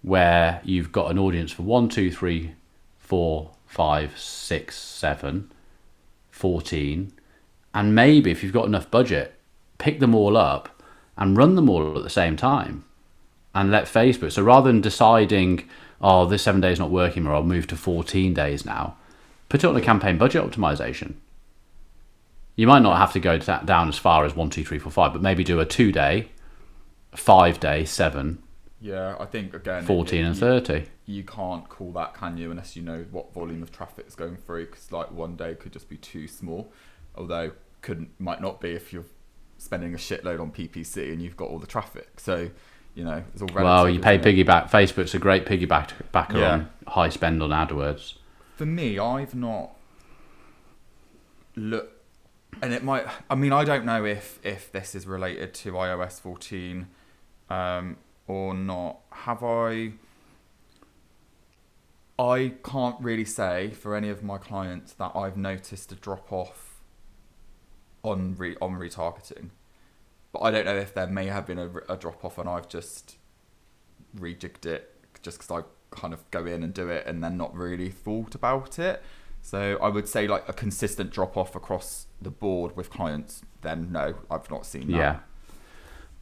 Speaker 1: where you've got an audience for 1, 2, 3, 4, 5, 6, 7, 14, and maybe if you've got enough budget, pick them all up and run them all at the same time. And let Facebook, so rather than deciding, oh, this 7 days not working, or I'll move to 14 days now, put it on a campaign budget optimization. You might not have to go down as far as 1, 2, 3, 4, 5, but maybe do a 2-day, 5-day, 7.
Speaker 2: Yeah, I think again,
Speaker 1: 14 and 30.
Speaker 2: You can't call that, can you, unless you know what volume of traffic is going through? Because like 1 day could just be too small, although might not be if you're spending a shitload on PPC and you've got all the traffic. So, you know, it's all relative. Well,
Speaker 1: you pay piggyback. Facebook's a great piggybacker on high spend on AdWords.
Speaker 2: For me, I've not looked, and it might. I mean, I don't know if this is related to iOS 14 or not. Have I? I can't really say for any of my clients that I've noticed a drop off on retargeting. But I don't know if there may have been a drop-off and I've just rejigged it just because I kind of go in and do it and then not really thought about it. So I would say like a consistent drop-off across the board with clients, then no, I've not seen that.
Speaker 1: Yeah.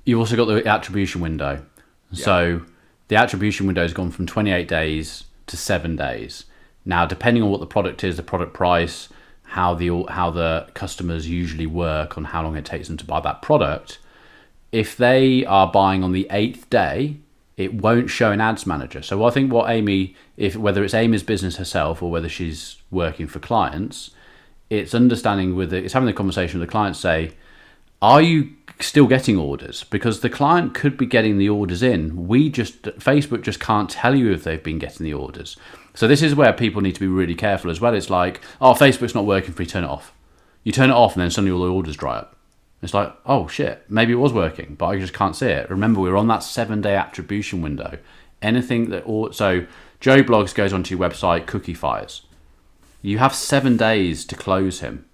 Speaker 1: You've also got the attribution window. Yeah. So the attribution window has gone from 28 days to 7 days. Now, depending on what the product is, the product price, how the customers usually work on how long it takes them to buy that product, if they are buying on the 8th day, it won't show in Ads Manager. So I think what Amy, whether it's Amy's business herself or whether she's working for clients, it's understanding it's having the conversation with the client, say, are you still getting orders? Because the client could be getting the orders in. Facebook just can't tell you if they've been getting the orders. So this is where people need to be really careful as well. It's like, oh, Facebook's not working for you, turn it off. You turn it off and then suddenly all the orders dry up. It's like, oh shit, maybe it was working, but I just can't see it. Remember, we're on that 7-day attribution window. So Joe Blogs goes onto your website, cookie fires. You have 7 days to close him.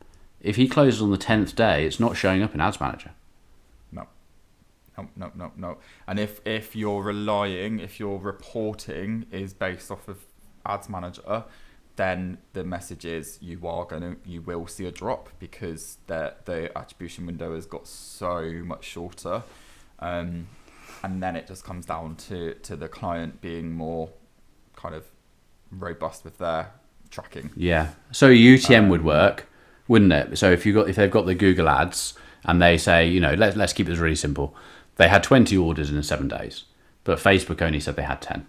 Speaker 1: If he closes on the 10th day, it's not showing up in Ads Manager.
Speaker 2: No. And if your reporting is based off of Ads Manager, then the message is you will see a drop because the attribution window has got so much shorter, and then it just comes down to the client being more kind of robust with their tracking.
Speaker 1: Yeah. So UTM would work, wouldn't it? So if they've got the Google Ads and they say, let's keep this really simple. They had 20 orders in 7 days, but Facebook only said they had 10.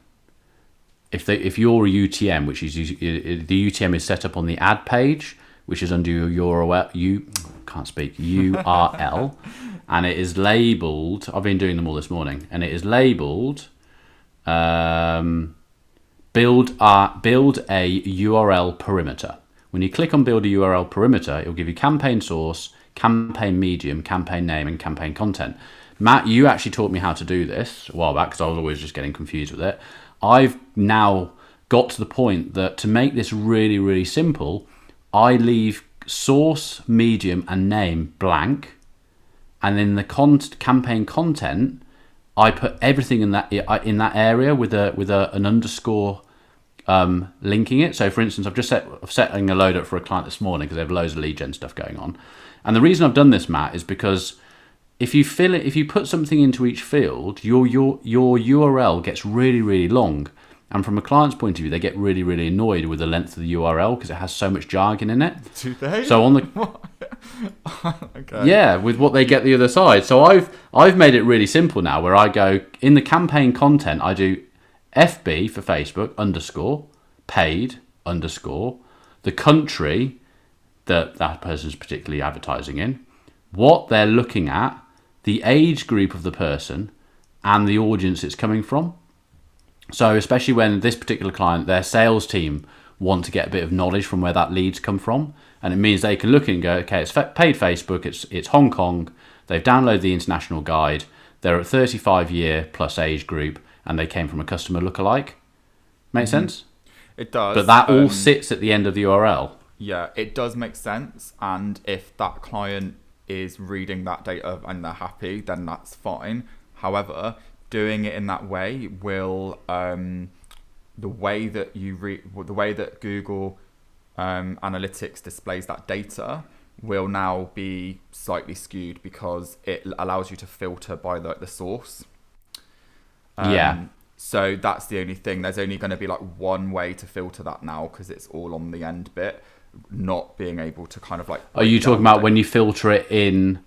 Speaker 1: If your UTM, which is the UTM is set up on the ad page, which is under your URL, and it is labeled. I've been doing them all this morning, and it is labeled. Build a URL perimeter. When you click on build a URL perimeter, it will give you campaign source, campaign medium, campaign name, and campaign content. Matt, you actually taught me how to do this a while back because I was always just getting confused with it. I've now got to the point that to make this really, really simple, I leave source, medium, and name blank, and in the campaign content, I put everything in that area with an underscore linking it. So, for instance, I'm setting a load up for a client this morning because they have loads of lead gen stuff going on, and the reason I've done this, Matt, is because if you put something into each field, your URL gets really, really long. And from a client's point of view, they get really, really annoyed with the length of the URL because it has so much jargon in it.
Speaker 2: Do they?
Speaker 1: So on the
Speaker 2: okay.
Speaker 1: Yeah, with what they get the other side. So I've made it really simple now, where I go in the campaign content, I do FB for Facebook underscore paid underscore the country that person's particularly advertising in, what they're looking at, the age group of the person, and the audience it's coming from. So especially when this particular client, their sales team want to get a bit of knowledge from where that leads come from, and it means they can look and go, okay, it's paid Facebook, it's Hong Kong, they've downloaded the international guide, they're at 35-year plus age group, and they came from a customer lookalike. Make sense?
Speaker 2: It does.
Speaker 1: But that all sits at the end of the URL.
Speaker 2: Yeah, it does make sense, and if that client is reading that data and they're happy, then that's fine. However, doing it in that way will the way that Google Analytics displays that data will now be slightly skewed because it allows you to filter by the source. So that's the only thing. There's only going to be like one way to filter that now because it's all on the end bit, not being able to kind of like.
Speaker 1: Are you talking about when you filter it in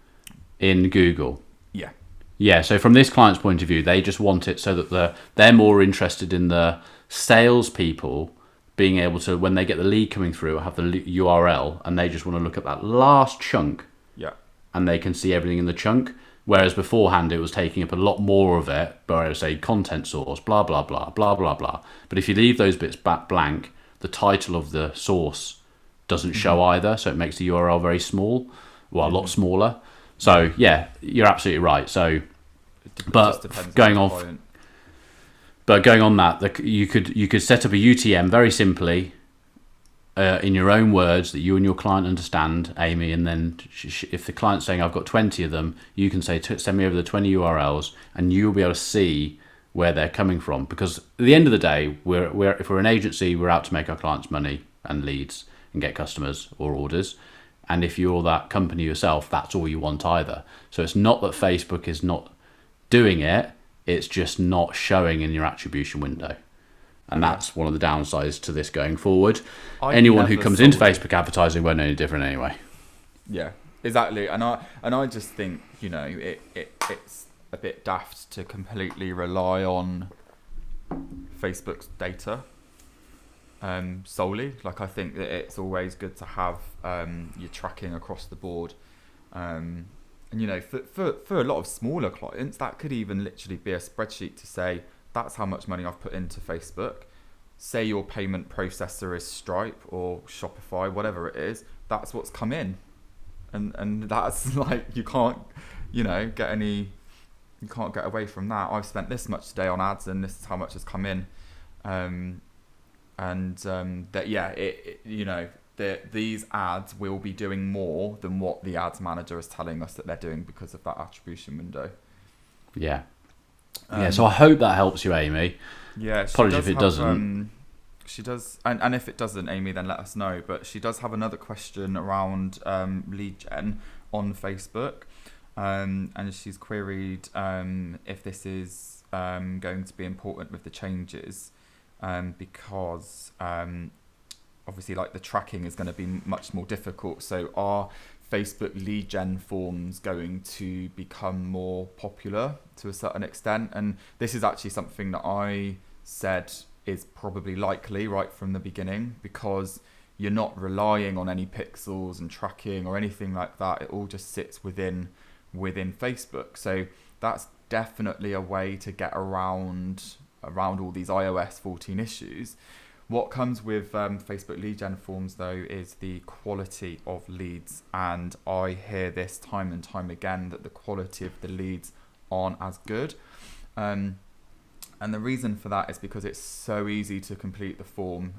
Speaker 1: Google?
Speaker 2: Yeah.
Speaker 1: Yeah, so from this client's point of view, they just want it so that they're more interested in the salespeople being able to, when they get the lead coming through, have the URL, and they just want to look at that last chunk.
Speaker 2: Yeah. And
Speaker 1: they can see everything in the chunk. Whereas beforehand, it was taking up a lot more of it, but I would say content source, blah, blah, blah, blah, blah, blah. But if you leave those bits back blank, the title of the source doesn't show either, so it makes the URL very small, well, a lot smaller. So, yeah, you're absolutely right. So, going on that, you could set up a UTM very simply in your own words that you and your client understand, Amy, and then if the client's saying, I've got 20 of them, you can say, send me over the 20 URLs, and you'll be able to see where they're coming from. Because at the end of the day, if we're an agency, we're out to make our clients money and leads and get customers or orders. And if you're that company yourself, that's all you want either. So it's not that Facebook is not doing it, it's just not showing in your attribution window. And that's one of the downsides to this going forward. Anyone who comes into Facebook advertising won't know any different anyway.
Speaker 2: Yeah, exactly. And I just think, it's a bit daft to completely rely on Facebook's data solely. Like, I think that it's always good to have your tracking across the board. And for a lot of smaller clients, that could even literally be a spreadsheet to say, that's how much money I've put into Facebook. Say your payment processor is Stripe or Shopify, whatever it is, that's what's come in. And that's like, you can't get away from that. I've spent this much today on ads and this is how much has come in. These ads will be doing more than what the ads manager is telling us that they're doing because of that attribution window.
Speaker 1: Yeah. So I hope that helps you, Amy.
Speaker 2: Yeah.
Speaker 1: Apologies if it doesn't.
Speaker 2: she does, and if it doesn't, Amy, then let us know. But she does have another question around lead gen on Facebook, and she's queried if this is going to be important with the changes, because obviously, like, the tracking is going to be much more difficult. So are Facebook lead gen forms going to become more popular to a certain extent? And this is actually something that I said is probably likely right from the beginning, because you're not relying on any pixels and tracking or anything like that. It all just sits within Facebook. So that's definitely a way to get around all these iOS 14 issues. What comes with Facebook lead gen forms, though, is the quality of leads. And I hear this time and time again that the quality of the leads aren't as good. And the reason for that is because it's so easy to complete the form.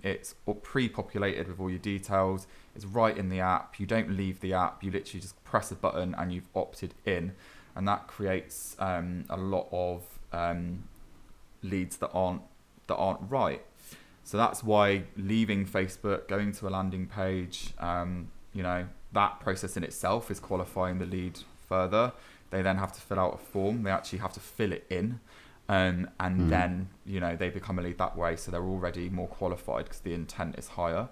Speaker 2: It's pre-populated with all your details. It's right in the app. You don't leave the app. You literally just press a button and you've opted in. And that creates a lot of leads that aren't right. So that's why leaving Facebook, going to a landing page, that process in itself is qualifying the lead further. They then have to fill out a form. They actually have to fill it in. Then, they become a lead that way. So they're already more qualified because the intent is higher.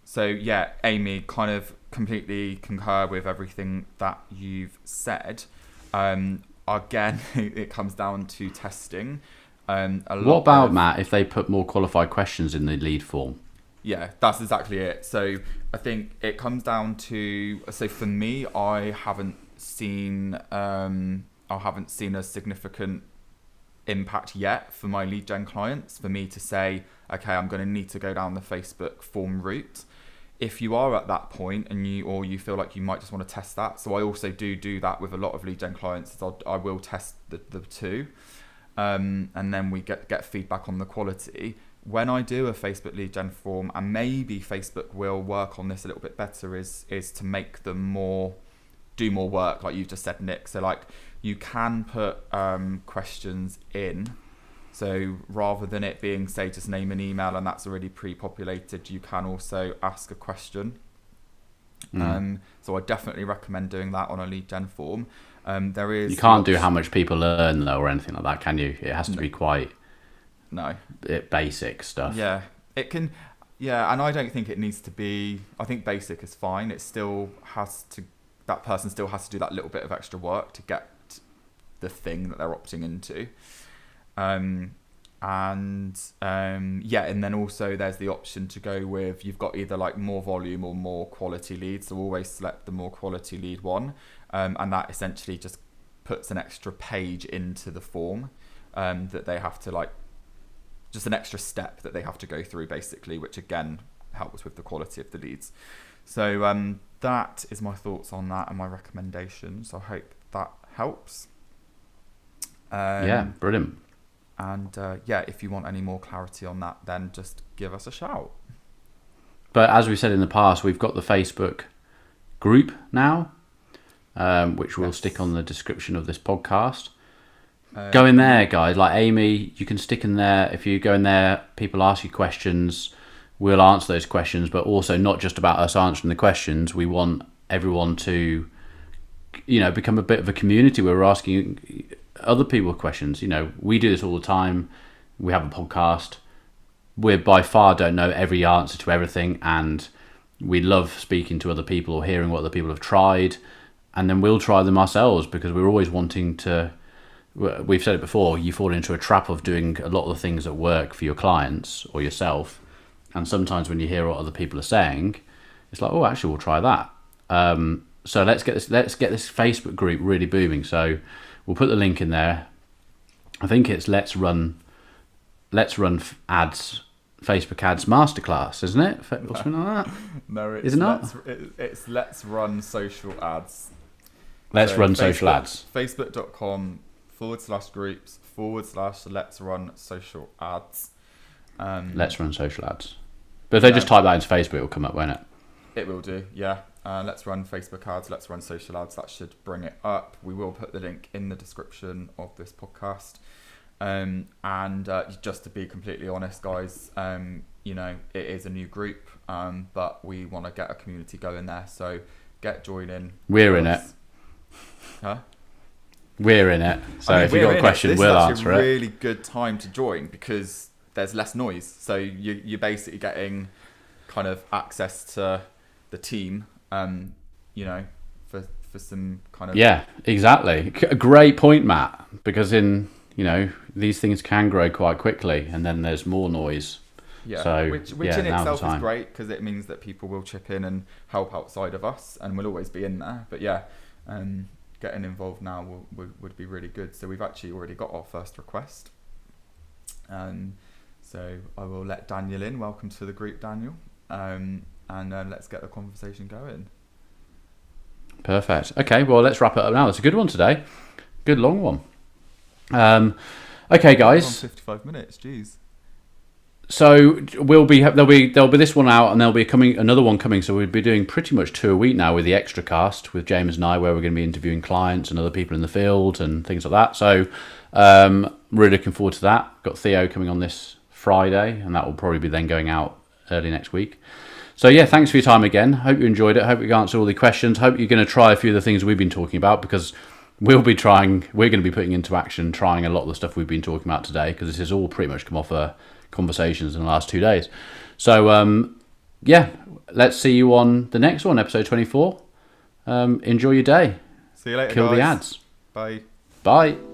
Speaker 2: So yeah, Amy, kind of completely concur with everything that you've said. Again, it comes down to testing.
Speaker 1: What about, Matt, if they put more qualified questions in the lead form?
Speaker 2: Yeah, that's exactly it. So I think it comes down to, so for me, I haven't seen a significant impact yet for my lead gen clients for me to say, okay, I'm going to need to go down the Facebook form route. If you are at that point and you feel like you might just want to test that, so I also do that with a lot of lead gen clients. I will test the two, and then we get feedback on the quality. When I do a Facebook lead gen form, and maybe Facebook will work on this a little bit better, is to make them do more work, like you just said, Nick. So like, you can put questions in. So rather than it being, say, just name an email and that's already pre-populated, you can also ask a question. So I definitely recommend doing that on a lead gen form. You can't
Speaker 1: do how much people earn though or anything like that, can you? It has to be quite basic stuff.
Speaker 2: Yeah, it can. Yeah, and I don't think it needs to be. I think basic is fine. It still has to. That person still has to do that little bit of extra work to get the thing that they're opting into. And then also there's the option to go with, you've got either like more volume or more quality leads. So always select the more quality lead one. And that essentially just puts an extra page into the form that they have to just an extra step that they have to go through basically, which again helps with the quality of the leads. So that is my thoughts on that and my recommendations. I hope that helps.
Speaker 1: Yeah, brilliant.
Speaker 2: And if you want any more clarity on that, then just give us a shout.
Speaker 1: But as we said in the past, we've got the Facebook group now, which we'll stick on the description of this podcast. Go in there, guys. Like Amy, you can stick in there. If you go in there, people ask you questions. We'll answer those questions, but also not just about us answering the questions. We want everyone to, become a bit of a community where we're asking other people questions. We do this all the time. We have a podcast. We by far don't know every answer to everything, and we love speaking to other people or hearing what other people have tried, and then we'll try them ourselves because we're always wanting to. We've said it before, you fall into a trap of doing a lot of the things that work for your clients or yourself, and sometimes when you hear what other people are saying, it's like, oh, actually, we'll try that. So let's get this Facebook group really booming. So we'll put the link in there. I think it's Let's Run Ads, Facebook Ads Masterclass, isn't it? Or something like that?
Speaker 2: No, it's
Speaker 1: not.
Speaker 2: It's Let's Run Social Ads.
Speaker 1: Let's Run Social Ads.
Speaker 2: Facebook.com/groups/Let's Run Social Ads.
Speaker 1: Let's Run Social Ads. But if they just type that into Facebook, it'll come up, won't it?
Speaker 2: It will do, yeah. Let's Run Facebook Ads, Let's Run Social Ads. That should bring it up. We will put the link in the description of this podcast. And just to be completely honest, guys, you know, it is a new group, but we want to get a community going there. So get joining.
Speaker 1: We're in it.
Speaker 2: Huh?
Speaker 1: We're in it. So if you've got a question, we'll answer it. This is
Speaker 2: actually a really good time to join because there's less noise. So you're basically getting kind of access to the team, you know, for some kind of...
Speaker 1: Yeah, exactly. A great point, Matt, because you know, these things can grow quite quickly and then there's more noise.
Speaker 2: Yeah,
Speaker 1: so,
Speaker 2: which in itself is great because it means that people will chip in and help outside of us and we'll always be in there. But yeah, getting involved now would be really good. So we've actually already got our first request. So I will let Daniel in. Welcome to the group, Daniel. And let's get the conversation going.
Speaker 1: Perfect. Okay, well, let's wrap it up now. It's a good one today. Good long one. Okay, guys.
Speaker 2: 55 minutes, jeez.
Speaker 1: So there'll be this one out, and there'll be another one coming. So we'll be doing pretty much 2 a week now with the extra cast with James and I, where we're going to be interviewing clients and other people in the field and things like that. So really looking forward to that. Got Theo coming on this Friday, and that will probably be then going out early next week. So yeah, thanks for your time again. Hope you enjoyed it. Hope you answered all the questions. Hope you're going to try a few of the things we've been talking about because we're going to be putting into action, trying a lot of the stuff we've been talking about today because this has all pretty much come off conversations in the last 2 days. So yeah, let's see you on the next one, episode 24. Enjoy your day.
Speaker 2: See you later,
Speaker 1: Kill
Speaker 2: guys.
Speaker 1: the ads.
Speaker 2: Bye.
Speaker 1: Bye.